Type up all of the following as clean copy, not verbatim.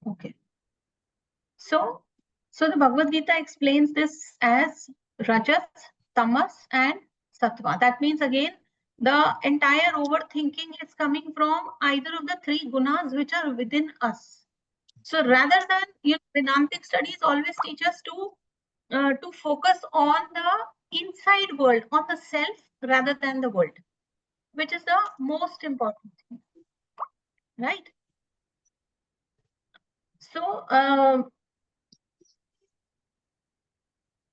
Okay. So the Bhagavad Gita explains this as Rajas, Tamas, and Sattva. That means again, the entire overthinking is coming from either of the three gunas which are within us. So rather than, Vedantic studies always teach us to focus on the inside world, on the self rather than the world, which is the most important thing, right? So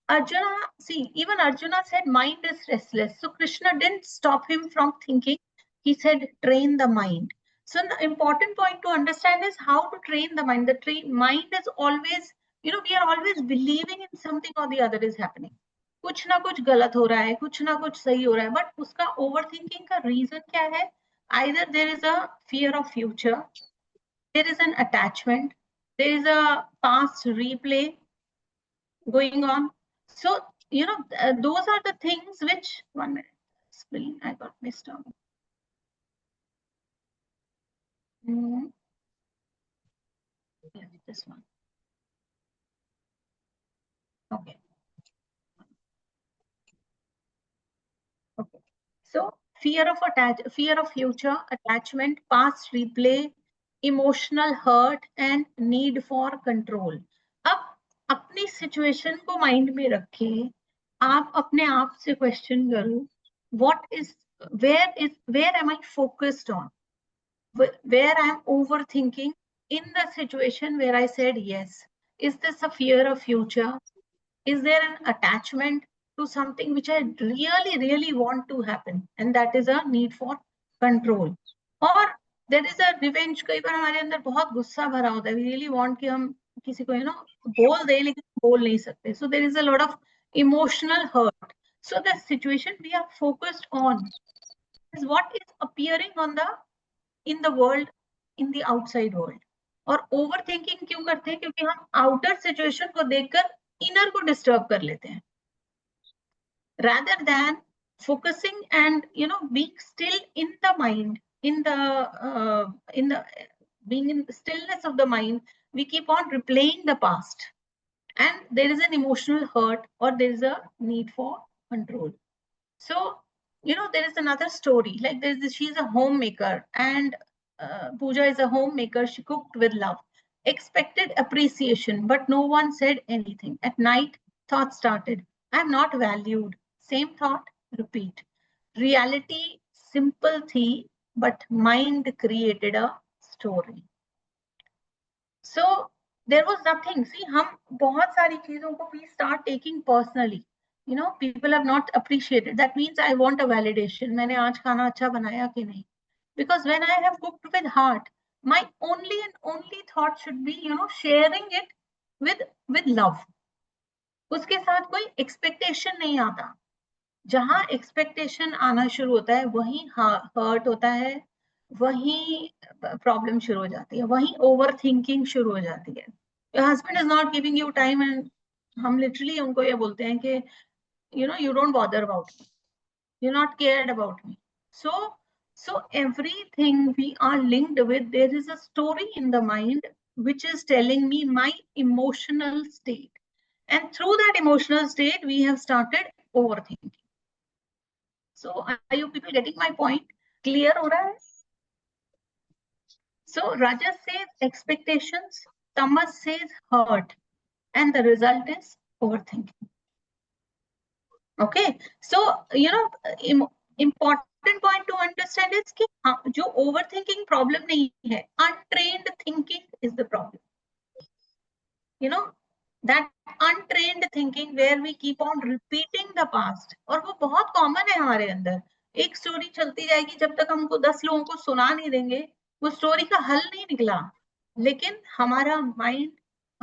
Arjuna, see, even Arjuna said mind is restless. So Krishna didn't stop him from thinking. He said, train the mind. So the important point to understand is how to train the mind. The mind is always, we are always believing in something or the other is happening. कुछ ना कुछ गलत हो रहा है, कुछ ना कुछ सही हो रहा है, but उसका overthinking का reason क्या है? Either there is a fear of future, there is an attachment, there is a past replay going on. So, those are the things which, 1 minute, screen, I got missed out. Yeah, this one. Okay. Okay. So, fear of future, attachment, past replay, emotional hurt, and need for control. अब अपनी situation को mind में रखे, आप अपने आप से question करो, where am I focused on? Where I'm overthinking in the situation where I said yes. Is this a fear of future? Is there an attachment to something which I really, really want to happen? And that is a need for control. Or there is a revenge. कई बार हमारे अंदर बहुत गुस्सा भरा होता है. We really want कि हम किसी को बोल दें लेकिन बोल नहीं सकते. So there is a lot of emotional hurt. So the situation we are focused on is what is appearing in the world, in the outside world. और ओवर थिंकिंग क्यों करते हैं? क्योंकि हम आउटर सिचुएशन को देखकर इनर को disturb कर लेते हैं, rather than focusing and being still in the mind, in the being in the stillness of the mind. We keep on replaying the past, and there is an emotional hurt or there is a need for control. So there is another story, like she's a homemaker, and Pooja is a homemaker. She cooked with love, expected appreciation, but no one said anything. At night, thoughts started. I'm not valued. Same thought, repeat. Reality simple थी, but mind created a story. So there was nothing. See, हम बहुत सारी चीजों को we start taking personally. People have not appreciated. That means I want a validation. मैंने आज खाना अच्छा बनाया कि नहीं? Because when I have cooked with heart, my only and only thought should be, sharing it with love. उसके साथ कोई expectation नहीं आता. जहां expectation आना शुरू होता है, वहीं hurt होता है, वहीं problem शुरू हो जाती है, वहीं overthinking शुरू हो जाती है. Your husband is not giving you time, and हम literally उनको ये बोलते हैं कि you don't bother about me. You're not cared about me. So everything we are linked with, there is a story in the mind which is telling me my emotional state. And through that emotional state, we have started overthinking. So are you people getting my point? Clear ho raha hai? So Rajas says expectations, Tamas says hurt, and the result is overthinking. Okay, so important point to understand is कि जो overthinking problem नहीं है, untrained thinking is the problem. That untrained thinking where we keep on repeating the past, और वो बहुत common है हमारे अंदर. एक स्टोरी चलती जाएगी जब तक हमको 10 लोगों को सुना नहीं देंगे, वो स्टोरी का हल नहीं निकला, लेकिन हमारा माइंड,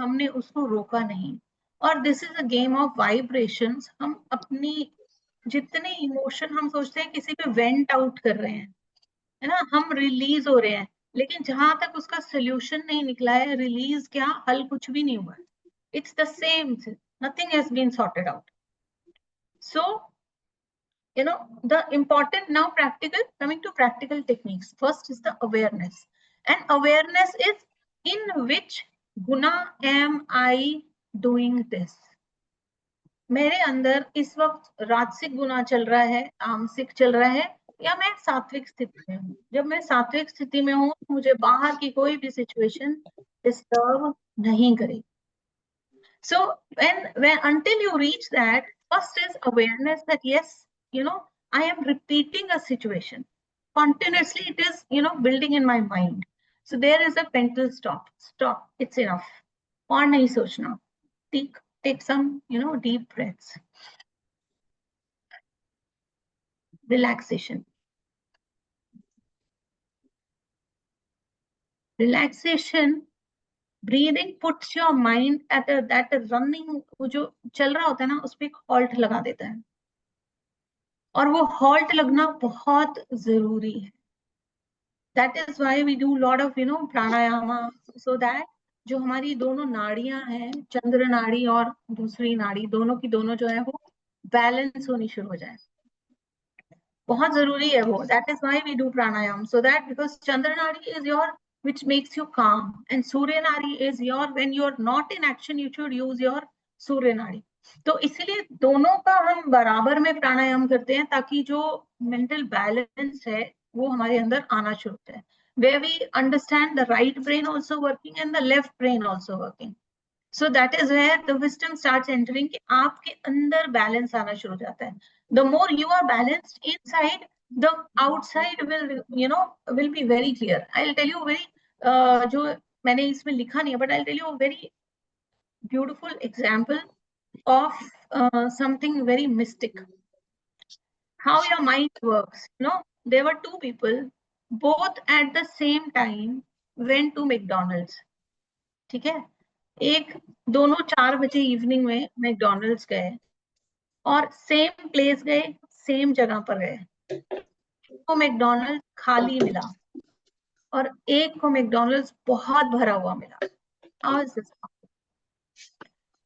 हमने उसको रोका नहीं. और this is a game of vibrations. हम अपनी जितने इमोशन हम सोचते हैं किसी पे वेंट आउट कर रहे हैं, है ना, हम रिलीज हो रहे हैं, लेकिन जहां तक उसका सोल्यूशन नहीं निकला है, रिलीज क्या, हल कुछ भी नहीं हुआ. It's the same thing. Nothing has been sorted out. So, the important now coming to practical techniques. First is the awareness. And awareness is in which Guna am I doing this? मेरे अंदर इस वक्त राजसिक गुना चल रहा है, तामसिक चल रहा है, या मैं सात्विक स्थिति में हूँ? जब मैं सात्विक स्थिति में हूँ, मुझे बाहर की कोई भी सिचुएशन डिस्टर्ब नहीं करेगी. So when until you reach that, first is awareness that yes, I am repeating a situation continuously. It is building in my mind. So there is a mental stop. Stop. It's enough. और नहीं सोचना. Take some deep breaths. Relaxation. Relaxation. Breathing puts your mind at that running. वो जो चल रहा होता है ना, उस पे एक halt लगा देता है. और वो halt लगना बहुत जरूरी है. That is why we do lot of pranayama, so that जो हमारी दोनों नाड़ियां हैं, चंद्र नाड़ी और दूसरी नाड़ी, दोनों की दोनों जो है वो बैलेंस होनी शुरू हो जाए. बहुत जरूरी है वो. That is why we do pranayam, so that because chandra nadi is your which makes you calm, and surya nadi is your when you are not in action you should use your surya nadi. तो इसलिए दोनों का हम बराबर में प्राणायाम करते हैं, ताकि जो मेंटल बैलेंस है वो हमारे अंदर आना शुरू होता है. Where we understand the right brain also working and the left brain also working. So that is where the wisdom starts entering कि आपके अंदर बैलेंस आना शुरू हो जाता है. The more you are balanced inside, the outside will be very clear. I'll tell you very जो मैंने इसमें लिखा नहीं है, but I'll tell you a very beautiful example of something very mystic. How your mind works. There were two people, both at the same time went to McDonald's. ठीक है. एक दोनों 4 बजे इवनिंग में मैकडोनल्ड्स गए और सेम प्लेस गए, same जगह पर गए. को मैकडोनल्ड्स खाली मिला और एक को मैकडोनल्ड्स बहुत भरा हुआ मिला.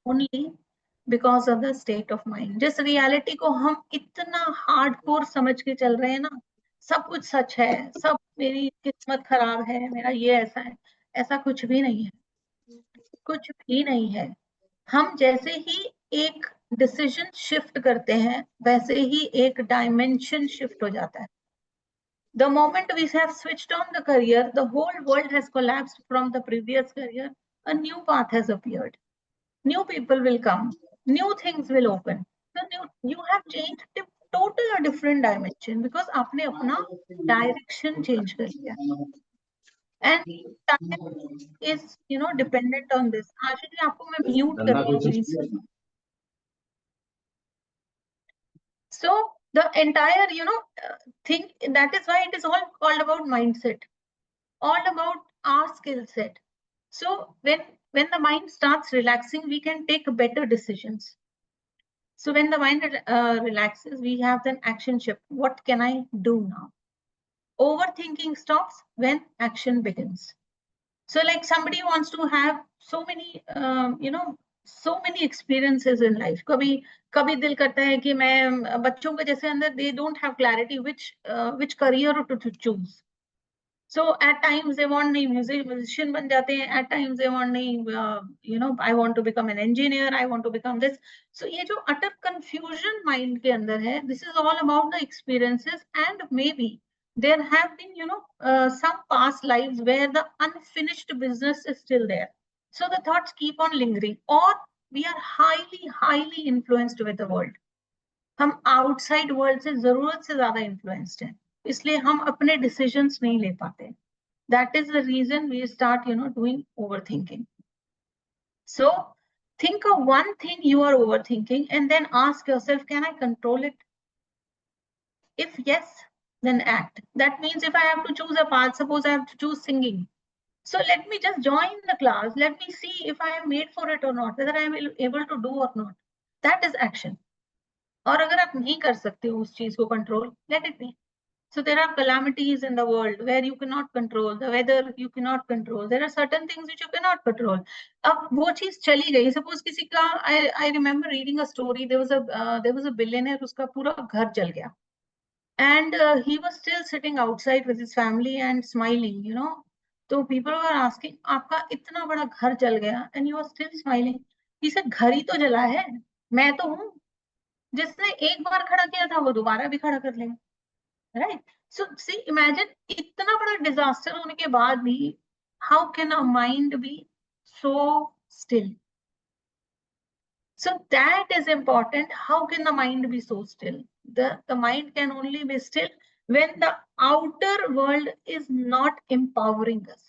Only because of the state of mind. जिस रियलिटी को हम इतना हार्डकोर समझ के चल रहे हैं ना, सब कुछ सच है, सब मेरी किस्मत खराब है, मेरा ये ऐसा है, ऐसा कुछ भी नहीं है. कुछ भी नहीं है. हम जैसे ही एक डिसीजन शिफ्ट करते हैं, वैसे ही एक डायमेंशन शिफ्ट हो जाता है. The moment we have switched on the career, the whole world has collapsed from the previous career. A new path has appeared. New people will come. New things will open. So you have changed total a different dimension because आपने अपना direction change कर लिया. And time is dependent on this. Ashish ji, आपको मैं mute कर रही हूँ please. So the entire thing, that is why it is all called about mindset, all about our skill set. So when the mind starts relaxing, we can take better decisions. So when the mind relaxes, we have an action shift. What can I do now? Overthinking stops when action begins. So like somebody wants to have so many so many experiences in life. कभी दिल करता है कि मैं बच्चों के जैसे अंदर they don't have clarity which career to choose. So at times they want नहीं musician बन जाते हैं, at times they want नहीं I want to become an engineer, I want to become this. So ये जो utter confusion mind के अंदर है, this is all about the experiences, and maybe there have been some past lives where the unfinished business is still there. So the thoughts keep on lingering, or we are highly influenced with the world. हम outside world से जरूरत से ज्यादा influenced हैं, इसलिए हम अपने decisions नहीं ले पाते. That is the reason we start doing overthinking. So think of one thing you are overthinking and then ask yourself, can I control it? If yes, then act. That means if I have to choose a path, suppose I have to choose singing, so let me just join the class, let me see if I am made for it or not, whether I am able to do or not. That is action. और अगर आप नहीं कर सकते हो उस चीज को control, let it be. So there are calamities in the world where you cannot control the weather, you cannot control. There are certain things which you cannot control. अब वो चीज चली गई. Suppose किसी का, I remember reading a story. There was a billionaire, उसका पूरा घर जल गया, and he was still sitting outside with his family and smiling. तो पीपल वर आस्किंग, आपका इतना बड़ा घर जल गया and you are still smiling. इसे घर ही तो जला है, मैं तो हूँ। जिसने एक बार खड़ा किया था वो दोबारा भी खड़ा कर लेगा, राइट? सो सी इमेजिन, इतना बड़ा डिजास्टर होने के बाद भी how can a mind be so still? So that is important. How can the mind be so still? The mind can only be still when the outer world is not empowering us.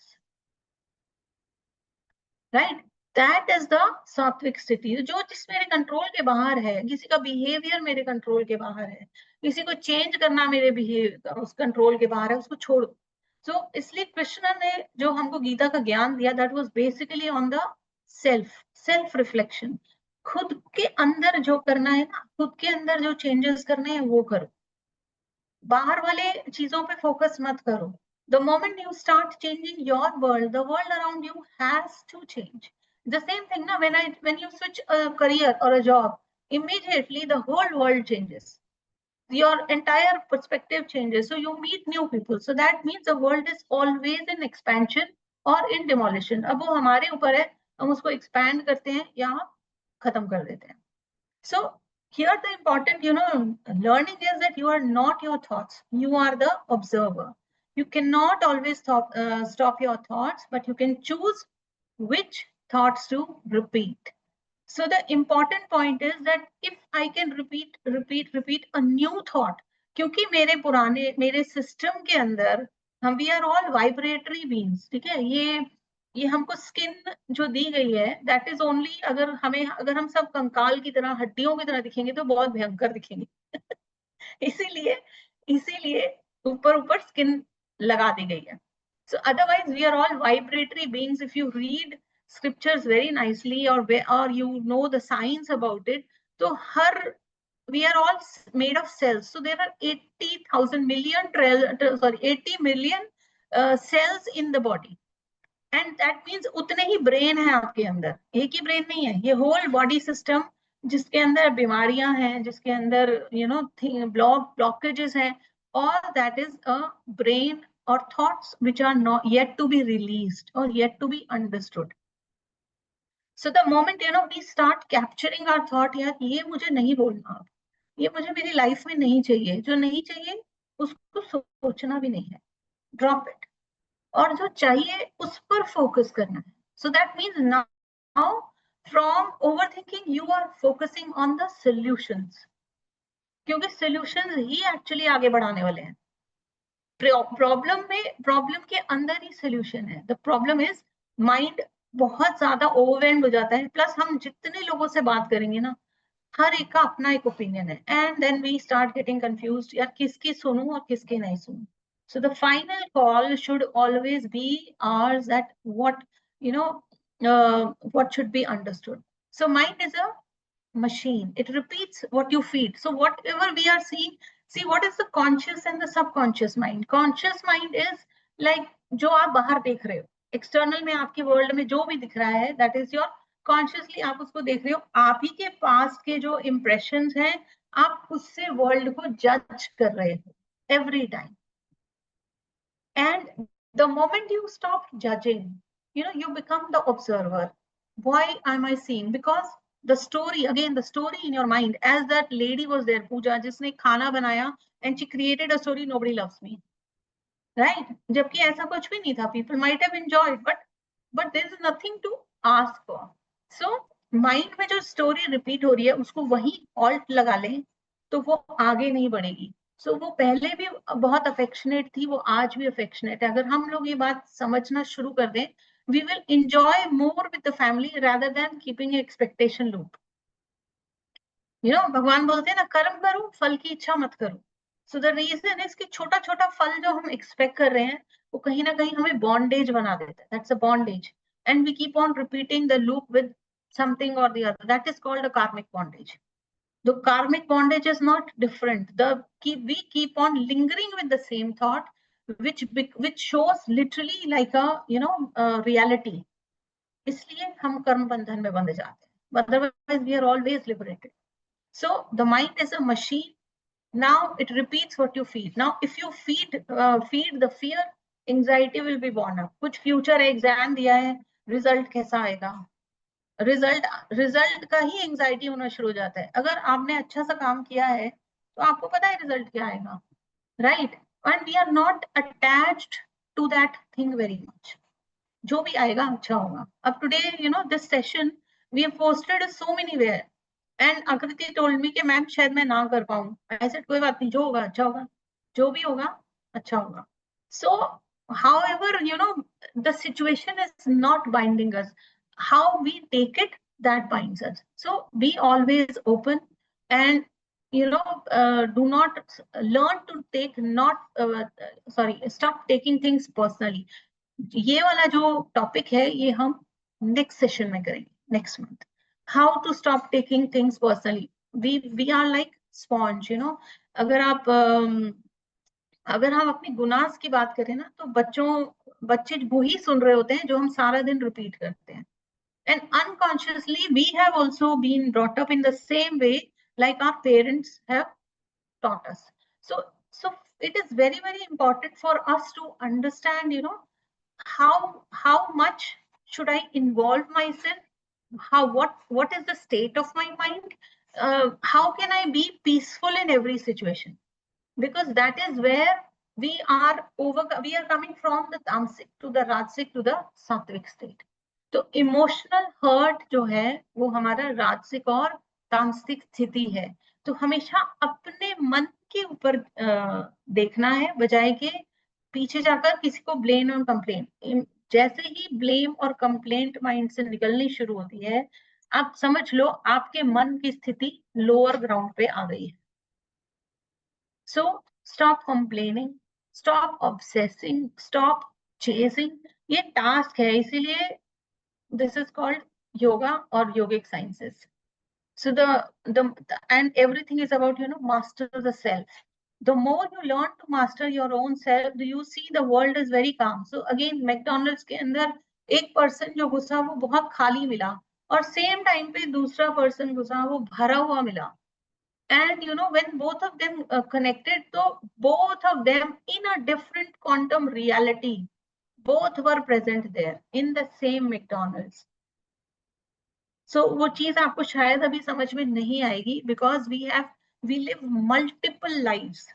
Right? That is the सात्विक स्थिति, जो जिस मेरे control के बाहर है। किसी का बिहेवियर मेरे कंट्रोल के बाहर है, किसी को चेंज करना मेरे बिहेवियर उस कंट्रोल के बाहर है, उसको छोड़ो। So इसलिए कृष्ण ने जो हमको गीता का ज्ञान दिया, that was basically on the self reflection. खुद के अंदर जो करना है ना, खुद के अंदर जो चेंजेस करने हैं वो करो, बाहर वाले चीजों पे फोकस मत करो। The moment you start changing your world, the world around you has to change. The same thing na, when you switch a career or a job, immediately the whole world changes, your entire perspective changes, so you meet new people. So that means the world is always in expansion or in demolition. अब वो हमारे ऊपर है, हम उसको expand करते हैं या खत्म कर देते हैं। So here the important, learning is that you are not your thoughts, you are the observer. You cannot always stop your thoughts, but you can choose which thoughts to repeat. So the important point is that if I can repeat a new thought, क्योंकि मेरे system के अंदर हम we are all vibratory beings, ठीक है? ये हमको skin जो दी गई है, दैट इज ओनली, अगर हम सब कंकाल की तरह, हड्डियों की तरह दिखेंगे तो बहुत भयंकर दिखेंगे। इसीलिए इसीलिए ऊपर ऊपर स्किन लगा दी गई है। So otherwise we are all vibratory beings. If you read scriptures very nicely, or you know the science about it, so we are all made of cells. So there are 80 million cells in the body, and that means उतने ही brain है आपके अंदर, एक ही brain नहीं है, ये whole body system जिसके अंदर बीमारियां हैं, जिसके अंदर ब्लॉकेजेस हैं, और दैट इज अ ब्रेन और thoughts which are not yet to be released और yet to be understood. So the moment we start capturing our thought, यार ये मुझे नहीं बोलना, ये मुझे मेरी लाइफ में नहीं चाहिए, जो नहीं चाहिए उसको सोचना भी नहीं है, ड्रॉप इट, और जो चाहिए उस पर फोकस करना है। So that means now from over thinking you are focusing on the solutions, क्योंकि सॉल्यूशंस ही एक्चुअली आगे बढ़ाने वाले हैं। प्रॉब्लम के अंदर ही सॉल्यूशन है। द प्रॉब्लम इज माइंड बहुत ज्यादा ओवरवेल्म हो जाता है, प्लस हम जितने लोगों से बात करेंगे ना, हर एक का अपना एक ओपिनियन है, and then we start getting confused, यार किसकी सुनूं और किसकी नहीं सुनूं। So the final call should always be ours, that what should be understood. So mind is a machine. It repeats what you feed. So whatever we are seeing, see what is the conscious and the subconscious mind. Conscious mind is like जो आप बाहर देख रहे हो, external में आपके world में जो भी दिख रहा है, दैट इज योर कॉन्शियसली, आप उसको देख रहे हो। आप ही के पास के जो इम्प्रेशंस हैं, आप उससे वर्ल्ड को जज कर रहे हो every time. And the moment you stop judging, you become the observer. Why am I seeing? Because the story in your mind, as that lady was there, Pooja, जिसने खाना बनाया, and she created a story, nobody loves me, right? जबकि ऐसा कुछ भी नहीं था, people might have enjoyed, but there is nothing to ask for. So mind में जो story repeat हो रही है, उसको वही alt लगा लें तो वो आगे नहीं बढ़ेगी। सो वो पहले भी बहुत अफेक्शनेट थी, वो आज भी अफेक्शनेट है। अगर हम लोग ये बात समझना शुरू कर दें, we will enjoy more with the family rather than keeping expectation loop. भगवान बोलते हैं ना, कर्म करो फल की इच्छा मत करो। सो द रीजन इज कि छोटा छोटा फल जो हम एक्सपेक्ट कर रहे हैं, वो कहीं ना कहीं हमें बॉन्डेज बना देता है। That's a bondage, and we keep on repeating the loop with something और the other, that is called a karmic bondage. The karmic bondage is not different. We keep on lingering with the same thought, which shows literally like a reality. इसलिए हम कर्म बंधन में बंधे जाते हैं. Otherwise, we are always liberated. So the mind is a machine. Now it repeats what you feed. Now, if you feed the fear, anxiety will be born up. कुछ future exam दिया है, रिजल्ट कैसा आएगा, result result का ही anxiety होना शुरू हो जाता है। अगर आपने अच्छा सा काम किया है तो आपको पता है रिजल्ट क्या आएगा, right? And we are not attached to that thing very much. जो भी आएगा अच्छा होगा। अब today this session we have posted so many where and Akriti told me कि मैम शायद मैं ना कर पाऊं। आई सेड कोई बात नहीं, जो होगा अच्छा होगा, जो भी होगा अच्छा होगा। सो however the situation is not binding us, how we take it that binds us. So be always open and do not learn to take not sorry stop taking things personally. ये वाला जो टॉपिक है ये हम next session में करेंगे, next month. How to stop taking things personally. We are like sponge, अगर आप अगर हम अपनी गुनाह की बात करें ना, तो बच्चे वही सुन रहे होते हैं जो हम सारा दिन रिपीट करते हैं। And unconsciously we have also been brought up in the same way like our parents have taught us. So it is very very important for us to understand how much should I involve myself, what is the state of my mind, how can I be peaceful in every situation, because that is where we are coming from the tamasic to the rajasic to the sattvic state. तो emotional hurt जो है वो हमारा राजसिक और तामसिक स्थिति है। तो हमेशा अपने मन के ऊपर देखना है, बजाय के पीछे जाकर किसी को ब्लेम और कंप्लेन। जैसे ही ब्लेम और कंप्लेंट माइंड से निकलनी शुरू होती है, आप समझ लो आपके मन की स्थिति लोअर ग्राउंड पे आ गई है। So stop complaining, stop obsessing, stop chasing. ये टास्क है, इसीलिए this is called yoga or yogic sciences. So the and everything is about master the self. The more you learn to master your own self, do you see the world is very calm. So again McDonald's के अंदर एक person जो घुसा वो बहुत खाली मिला, और सेम टाइम पे दूसरा पर्सन घुसा वो भरा हुआ मिला। And when both of them connected, so both of them in a different quantum reality, both were present there in the same McDonald's. सो वो चीज आपको शायद अभी समझ में नहीं आएगी, because we live multiple lives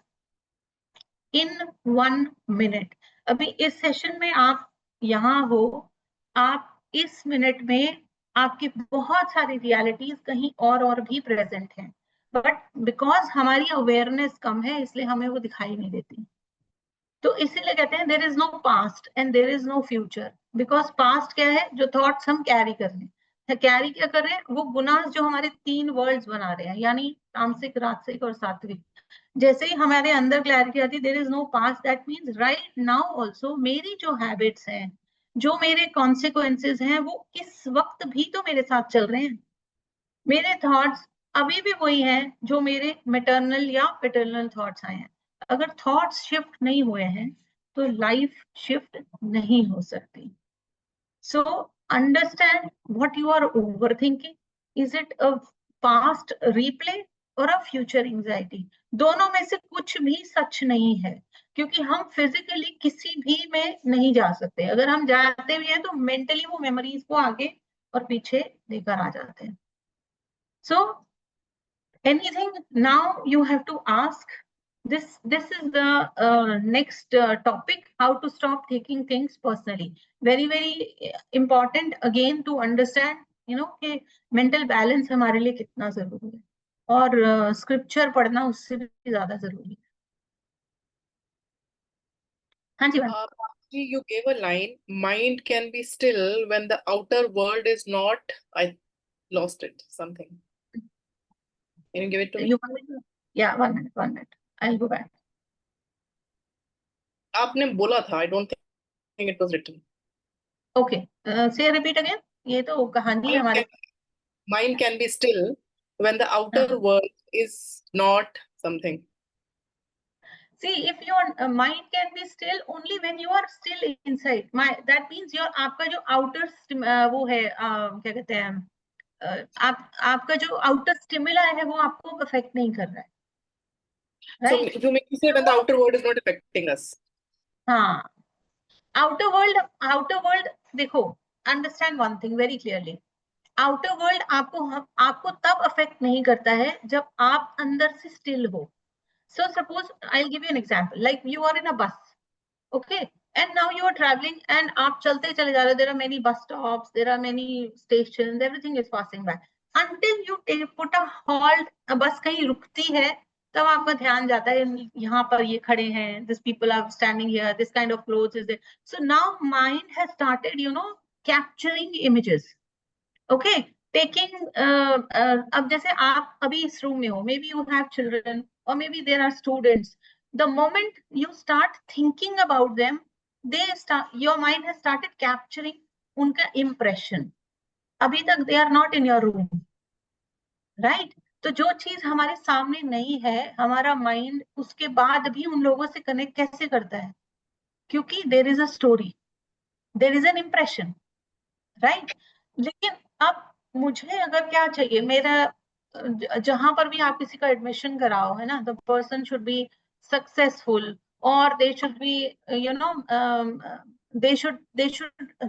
in 1 minute. अभी इस सेशन में आप यहाँ हो, आप इस मिनट में आपकी बहुत सारी रियलिटीज कहीं और भी प्रेजेंट हैं, बट बिकॉज हमारी अवेयरनेस कम है इसलिए हमें वो दिखाई नहीं देती। तो इसीलिए कहते हैं there is no past and there is no future, because past क्या है, जो थॉट्स हम कैरी कर रहे हैं। कैरी क्या कर रहे हैं, वो गुनाह जो हमारे 3 वर्ल्ड्स बना रहे हैं, यानी तामसिक, राजसिक और सात्विक। जैसे ही हमारे अंदर क्लैरिटी आती है there is no past, that means right now also मेरी जो हैबिट्स हैं, जो मेरे कॉन्सिक्वेंसेज हैं, वो इस वक्त भी तो मेरे साथ चल रहे हैं। मेरे थॉट्स अभी भी वही हैं जो मेरे मैटरनल या पैटर्नल थॉट्स आए हैं। अगर थॉट्स शिफ्ट नहीं हुए हैं तो लाइफ शिफ्ट नहीं हो सकती। So understand what you are overthinking. Is it a past replay और अ फ्यूचर एंजाइटी? दोनों में से कुछ भी सच नहीं है, क्योंकि हम फिजिकली किसी भी में नहीं जा सकते। अगर हम जाते भी हैं तो मेंटली वो मेमोरीज को आगे और पीछे लेकर आ जाते हैं। So anything now you have to ask. This is the next topic, how to stop taking things personally. Very very important again to understand कि mental balance हमारे लिए कितना जरूरी है, और स्क्रिप्चर पढ़ना उससे भी ज्यादा जरूरी है। हाँ जी ma'am. You gave a line, mind can be still when the outer world is not, I lost it, something. Can you give it to me? Yeah, 1 minute. I'll go back. आपने बोला था, I don't think it was written. Okay, say repeat again. ये तो कहानी हमारे Mind can be still when the outer world is not something. See, if your mind can be still only when you are still inside. That means your आपका जो outer वो है क्या कहते हैं, आपका जो outer stimuli है वो आपको affect नहीं कर रहा है, right? So you mean to say when the outer world is not affecting us? हाँ, आउटर वर्ल्ड देखो, understand one thing very clearly, outer world आपको तब अफेक्ट नहीं करता है जब आप अंदर से स्टिल हो. So suppose I'll give you an example, like you are in a bus, okay, and now you are traveling and आप चलते चले जा रहे हो, there are many bus stops, there are many stations, everything is passing by, until you put a halt, बस कहीं रुकती है, तब आपका ध्यान जाता है यहाँ पर ये खड़े हैं, this people are standing here, this kind of clothes is there. So now mind has started, you know, capturing images, okay, taking अब जैसे आप अभी इस रूम में हो, maybe you have children or maybe there are students, the moment you start thinking about them, your mind has started capturing उनका impression. अभी तक they are not in your room, right? तो जो चीज हमारे सामने नहीं है, हमारा माइंड उसके बाद भी उन लोगों से कनेक्ट कैसे करता है? क्योंकि there is a story, there is an impression, right? लेकिन अब मुझे अगर क्या चाहिए, मेरा जहां पर भी आप किसी का एडमिशन कराओ, है ना, the person should be successful, और they should be, you know, they should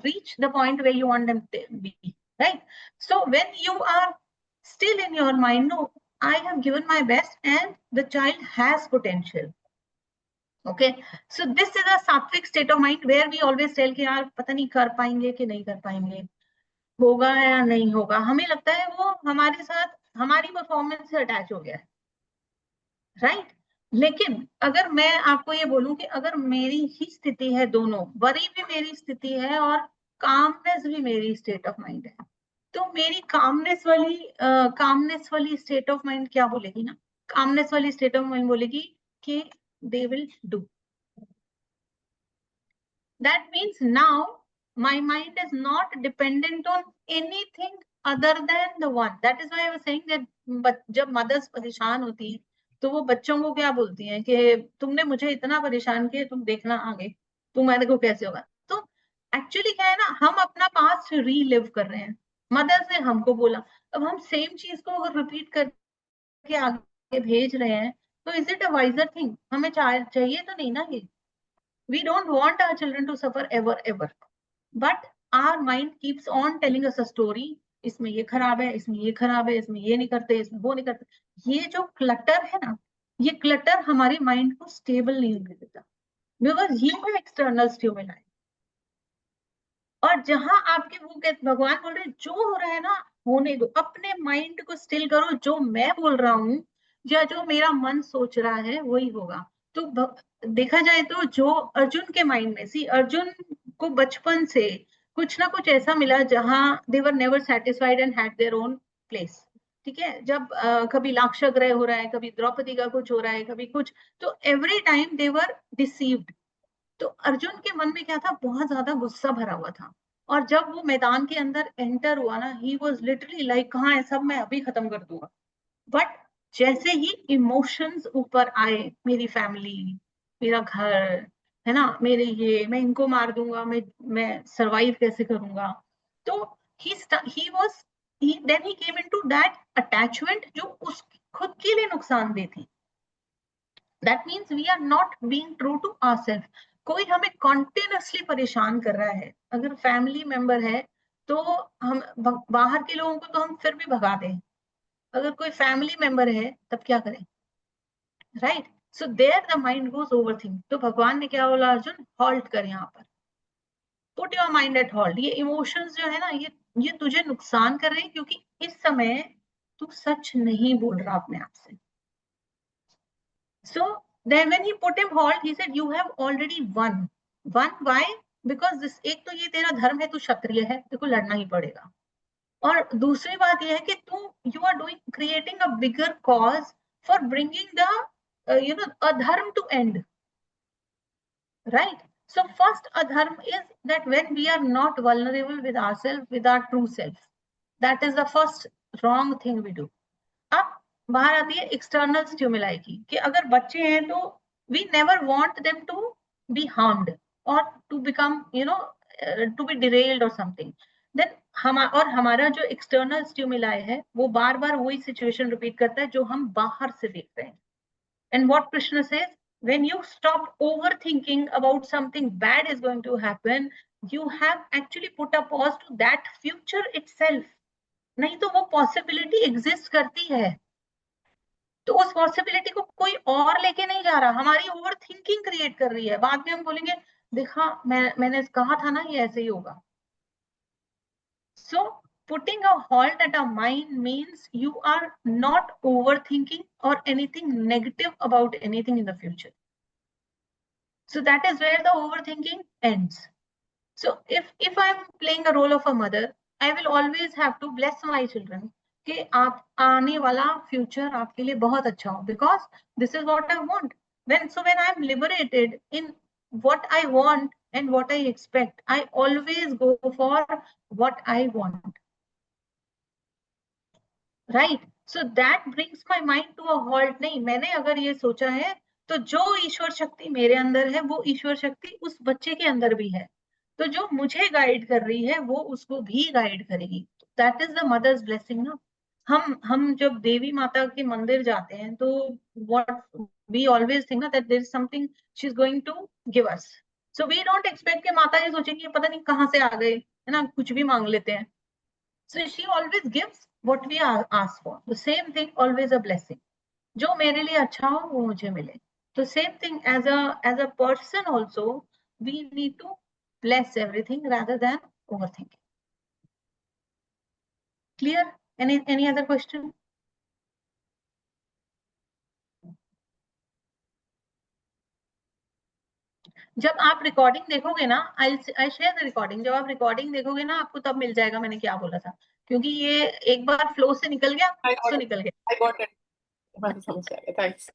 reach the point where you want them to be, right? So when you are still in your mind, no, I have given my best and the child has potential. Okay, so this is a sattvic state of mind where we always tell कि यार पता नहीं कर पाएंगे कि नहीं कर पाएंगे, होगा या नहीं होगा, हमें लगता है वो हमारे साथ हमारी परफॉर्मेंस से अटैच हो गया है, राइट? लेकिन अगर मैं आपको ये बोलूं कि अगर मेरी ही स्थिति है, दोनों, वरी भी मेरी स्थिति है और कामनेस भी मेरी स्टेट ऑफ माइंड है, तो मेरी कामनेस वाली स्टेट ऑफ माइंड क्या बोलेगी ना, कामनेस वाली स्टेट ऑफ माइंड बोलेगी कि they will do. That means now my mind is not dependent on anything other than the one. That is why I was saying that जब mothers परेशान होती हैं तो वो बच्चों को क्या बोलती हैं कि तुमने मुझे इतना परेशान किया, तुम देखना आगे तुम्हारे को कैसे होगा. तो एक्चुअली क्या है ना, हम अपना पास्ट रीलिव कर रहे हैं, मदर्स ने हमको बोला, अब हम सेम चीज को अगर रिपीट करके आगे भेज रहे हैं, तो is it a wiser thing? हमें चाहिए तो नहीं ना ये. We don't want our children to suffer ever, but our mind keeps on telling us a story. इसमें ये खराब है, इसमें ये खराब है, इसमें ये नहीं करते, इसमें वो नहीं करते. ये जो क्लटर है ना, ये क्लटर हमारे माइंड को स्टेबल नहीं होने देता, बिकॉज ये है एक्सटर्नल स्टिमुलाई. और जहां आपके वो भगवान बोल रहे जो हो रहा है ना, होने दो, अपने माइंड को स्टिल करो, जो मैं बोल रहा हूँ या जो मेरा मन सोच रहा है वही होगा. तो देखा जाए तो जो अर्जुन के माइंड में, सी अर्जुन को बचपन से कुछ ना कुछ ऐसा मिला जहां they were never satisfied and had their own place. ठीक है, जब कभी लाक्षागृह हो रहा है, कभी द्रौपदी का कुछ हो रहा है, कभी कुछ, तो एवरी टाइम दे वर डिसीव्ड. तो अर्जुन के मन में क्या था, बहुत ज्यादा गुस्सा भरा हुआ था. और जब वो मैदान के अंदर एंटर हुआ ना, ही वाज लिटरली लाइक, कहाँ है सब, मैं अभी खत्म कर दूंगा. बट जैसे ही इमोशंस ऊपर आए, मेरी फैमिली, मेरा घर, है ना, मेरे ये, मैं इनको मार दूंगा, मैं सरवाइव कैसे करूंगा, तो he was then he came into that attachment जो उस खुद के लिए नुकसानदेह थी. That means we are not being true to ourself. कोई हमें कॉन्टिन्यूसली परेशान कर रहा है, अगर फैमिली मेंबर है तो हम बाहर के लोगों को तो हम फिर भी भगा दें, अगर कोई फैमिली मेंबर है तब क्या करें, right? So there the mind goes overthink. तो भगवान ने क्या बोला, अर्जुन हॉल्ट कर, यहाँ पर put your mind at halt. ये इमोशंस जो है ना, ये तुझे नुकसान कर रहे हैं, क्योंकि इस समय तू सच नहीं बोल रहा अपने आप से. So then when he put him halt, he said, you have already won. Won why? Because this, एक तो ये तेरा धर्म है, तू क्षत्रिय है, तेरे को लड़ना ही पड़ेगा. और दूसरी बात ये है कि तू, you are doing, creating a bigger cause for bringing the adharm to end, right? So first adharm is that when we are not vulnerable with ourselves, with our true self, that is the first wrong thing we do. अब बाहर आती है external stimuli की, कि अगर बच्चे हैं तो we never want them to be harmed और to become to be derailed और समथिंग. देन हमारा जो एक्सटर्नल स्टिमुलाई है वो बार बार वही सिचुएशन रिपीट करता है जो हम बाहर से देख रहे हैं. And what Krishna says, when you stop overthinking about something bad is going to happen, you have actually put a pause to that future itself. नहीं तो वो possibility exist करती है, तो उस पॉसिबिलिटी को कोई और लेके नहीं जा रहा, हमारी ओवर थिंकिंग क्रिएट कर रही है। बाद में हम बोलेंगे देखा मैंने कहा था ना ये ऐसे ही होगा। सो putting a halt at our mind means you are not overthinking or anything negative about anything in the future. So that is where the overthinking ends. So if I'm playing a role of a mother, I will always have to bless my children कि आप आने वाला future आपके लिए बहुत अच्छा हो, because this is what I want. When I'm liberated in what I want and what I expect, I always go for what I want. Right? So that brings my mind to a halt. नहीं, मैंने अगर ये सोचा है तो जो ईश्वर शक्ति मेरे अंदर है वो ईश्वर शक्ति उस बच्चे के अंदर भी है, तो जो मुझे गाइड कर रही है वो उसको भी गाइड करेगी। That is the mother's blessing ना। हम जब देवी माता के मंदिर जाते हैं तो व्हाट वी ऑलवेज थिंक ना that there is something she is going to give us. So we don't expect कि माता ये सोचेंगी पता नहीं कहाँ से आ गए, है ना, कुछ भी मांग लेते हैं। So she always gives what we ask for. The same thing, always a blessing. जो मेरे लिए अच्छा हो वो मुझे मिले। So same thing as a person also, we need to bless everything rather than overthinking. Clear? Any other question? जब आप रिकॉर्डिंग देखोगे ना, आई शेयर द रिकॉर्डिंग, जब आप रिकॉर्डिंग देखोगे ना आपको तब मिल जाएगा मैंने क्या बोला था, क्योंकि ये एक बार फ्लो से निकल गया तो निकल गया। I got it. समझ गया, thanks.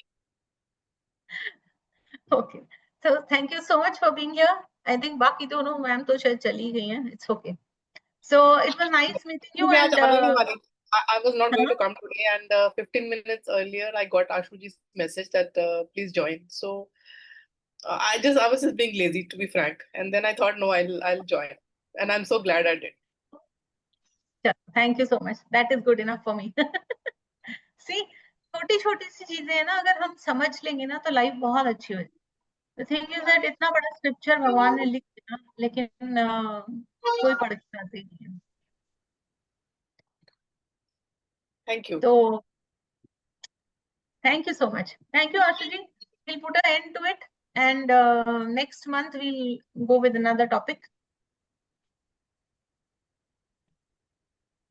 Okay, so thank you so much for being here. I think बाकी दोनों मैम तो शायद चली गई हैं. It's okay. So it was nice meeting you. And I was not going to come today, and 15 minutes earlier I got Ashuji's message that please join. So I was just being lazy, to be frank, and then I thought no, I'll join, and I'm so glad I did. Thank you so much. That is good enough for me. See, छोटी छोटी सी चीजें है ना, अगर हम समझ लेंगे ना तो लाइफ बहुत अच्छी हो जाएगी। The thing is that इतना बड़ा स्क्रिप्चर भगवान ने लिख दिया, लेकिन कोई पढ़ के राजी नहीं है। Thank you. So thank you so much. Thank you, Ashuji. We'll put an end to it, and next month we'll go with another topic.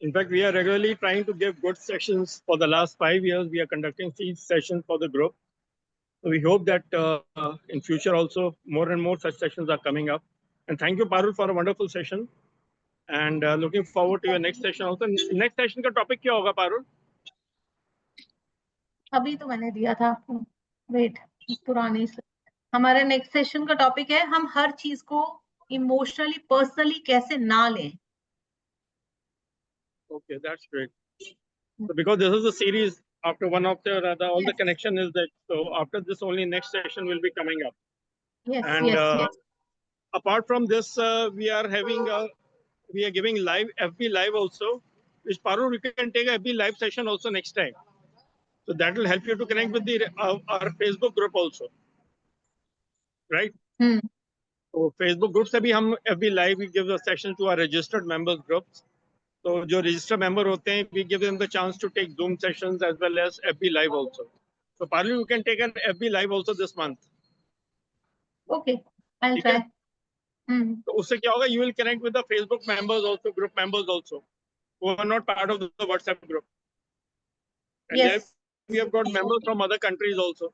In fact, we are regularly trying to give good sessions. For the last 5 years, we are conducting each session for the group. So we hope that in future also more and more such sessions are coming up. And thank you, Parul, for a wonderful session. And looking forward to your next session also. Next session का topic क्या होगा, Parul? अभी तो मैंने दिया था आपको, wait, पुरानी हमारे नेक्स्ट सेशन का टॉपिक है हम हर चीज को इमोशनली पर्सनली कैसे ना लें। Okay, that's great. So because this is a series, after one after another, all the connection is that. So after this, only next session will be coming up. Yes, And yes. apart from this, we are giving live FB live also. Which Parul, you can take a FB live session also next time. So that will help you to connect with our Facebook group also, right? So Facebook group से भी हम FB live, we give a session to our registered members groups. So जो registered member होते हैं, we give them the chance to take Zoom sessions as well as FB live also. So Parul, you can take an FB live also this month. Okay, I'll try. तो उससे क्या होगा? You will connect with the Facebook members also, group members also, who are not part of the WhatsApp group. And yes, we have got members from other countries also.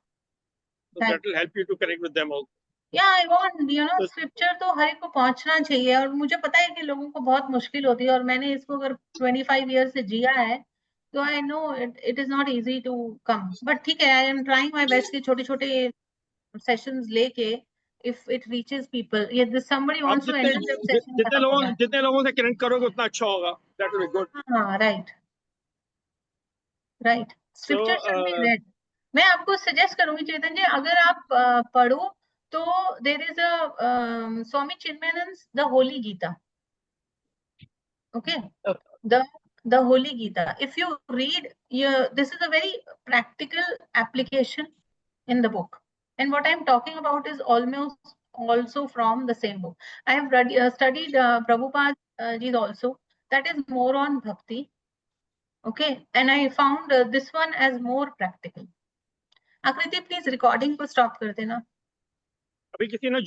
So that will help you to connect with them also. Yeah, I want, scripture तो हर एक को पहुंचना चाहिए, और मुझे पता है कि लोगों को बहुत मुश्किल होती है, और मैंने इसको अगर 25 ईयर से जिया है तो I know it is not easy to come, but ठीक है, I am trying my best कि छोटे छोटे सेशंस लेके if it reaches people, if somebody wants to enter the session, जितने लोगों से कनेक्ट करोगे उतना अच्छा होगा. That will be good. हाँ, right. Scripture should be read. मैं आपको सजेस्ट करूंगी चेतन जी, अगर आप पढ़ो तो there is a Swami Chinmayananda the holy Gita. Okay, the holy Gita. If you read, this is a very practical application in the book. And what I'm talking about is almost also from the same book. I have studied Prabhupada ji's also. That is more on bhakti. Okay, and I found this one as more practical. Akriti, please recording को stop कर देना. अभी किसी ने